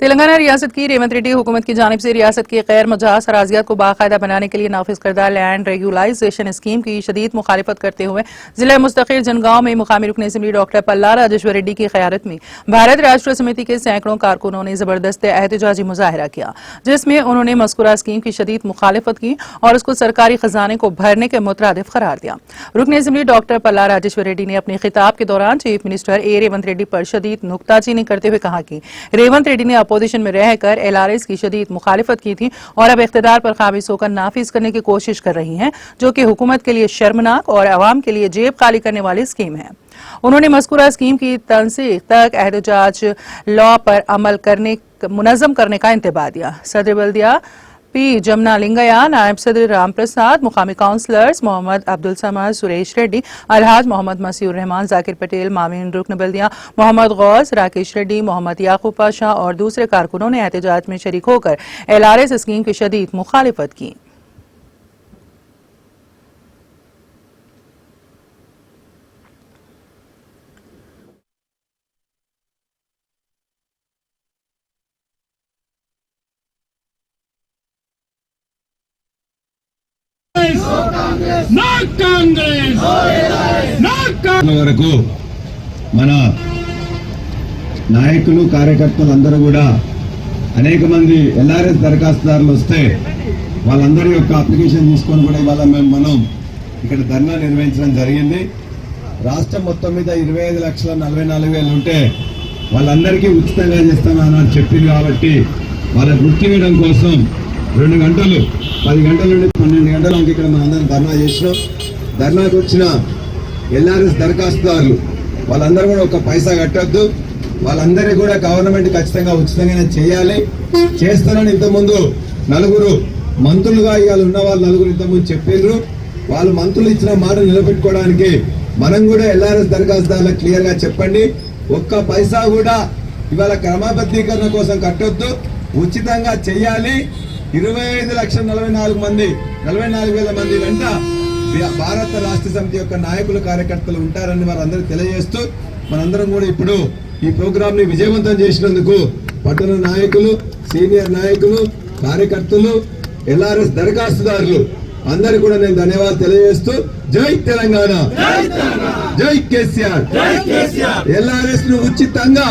तेलंगाना रियासत की रेवंत रेड्डी हुकूमत की जानिब से रियासत की गैर मुजाहज अराजियात को बाकायदा बनाने के लिए नाफिज करदा लैंड रेगुलाइजेशन स्कीम की शदीद मुखालिफत करते हुए जिला मुस्तकिल जनगांव में मुकामी रुकन असम्बली डॉक्टर पल्ला राजेश्वर रेड्डी की क़यादत में भारत राष्ट्र समिति के सैकड़ों कारकुनों ने जबरदस्त एहतजाजी मुजाहरा किया, जिसमें उन्होंने मज़कूरा स्कीम की शदीद मुखालिफत की और उसको सरकारी खजाने को भरने के मुतरादिफ करार दिया। रुकन असम्बली डॉक्टर पल्ला राजेश्वर रेड्डी ने अपने खिताब के दौरान चीफ मिनिस्टर रेवंत रेड्डी पर शदीद नुक्ताचीनी करते हुए कहा कि रेवंत रेड्डी ने अपोजिशन में रहकर LRS की शदीद मुखालिफत की थी और अब इख्तिदार पर काबिज होकर नाफिज करने की कोशिश कर रही हैं, जो कि हुकूमत के लिए शर्मनाक और अवाम के लिए जेब खाली करने वाली स्कीम है। उन्होंने मज़कूरा स्कीम की तंसीख तक एहतजाज लॉ पर अमल करने मुनज़्ज़म करने का इंतबाह दिया। सदर बल्दिया पी जमुना लिंगया, नायब सदर राम प्रसाद, मुकामी काउंसलर्स मोहम्मद अब्दुल समद, सुरेश रेड्डी, अलहाज मोहम्मद मसीउर रहमान, जाकिर पटेल, मामीन रुकन बल्दिया मोहम्मद गौस, राकेश रेड्डी, मोहम्मद याकूब पाशा और दूसरे कारकुनों ने एहतजाज में शरीक होकर LRS स्कीम की शदीद मुखालिफत की। వరకు మన నాయకులు కార్యకర్తలు అందరూ కూడా అనేక మంది LRS దరఖాస్తుదారులు వస్తే వాళ్ళందరి యొక్క అప్లికేషన్ తీసుకొని కూడా ఇవాళ మనం ఇక్కడ ధర్నా నిర్వహించడం జరిగింది. రాష్ట్రం మొత్తం మీద 25,44,000 ఉంటే వాళ్ళందరికీ ఉచితంగా చేస్తామని చెప్పింది కాబట్టి వాళ్ళ గుర్తించడం కోసం 2 గంటలు 10 గంటల నుండి 12 గంటల వరకు ఇక్కడ మనందరం ధర్నా చేసినాం. ధర్నాకు వచ్చిన LRS దరఖాస్తుదారులు వాళ్ళందరూ కూడా ఒక పైసా కట్టొద్దు, వాళ్ళందరికీ కూడా గవర్నమెంట్ ఖచ్చితంగా ఉచితంగానే చేయాలి. చేస్తారని ఇంతకుముందు నలుగురు మంత్రులుగా ఇవాళ ఉన్న వాళ్ళు నలుగురు ఇంతకుముందు చెప్పిండ్రు. వాళ్ళు మంత్రులు ఇచ్చిన మాట నిలబెట్టుకోవడానికి మనం కూడా LRS దరఖాస్తుదారులకు క్లియర్ గా చెప్పండి, ఒక్క పైసా కూడా ఇవాళ క్రమబద్ధీకరణ కోసం కట్టొద్దు, ఉచితంగా చెయ్యాలి. 25,44,000 మంది వెంట భారత రాష్ట్ర సమితి యొక్క నాయకులు కార్యకర్తలు ఉంటారని వారందరూ తెలియజేస్తూ మనందరం కూడా ఇప్పుడు ఈ ప్రోగ్రామ్ ని విజయవంతం చేసినందుకు పట్టణ నాయకులు, సీనియర్ నాయకులు, కార్యకర్తలు, LRS దరఖాస్తుదారులు అందరూ కూడా నేను ధన్యవాదాలు తెలియజేస్తూ జై తెలంగాణ, జై కేసీఆర్. LRS ను ఉచితంగా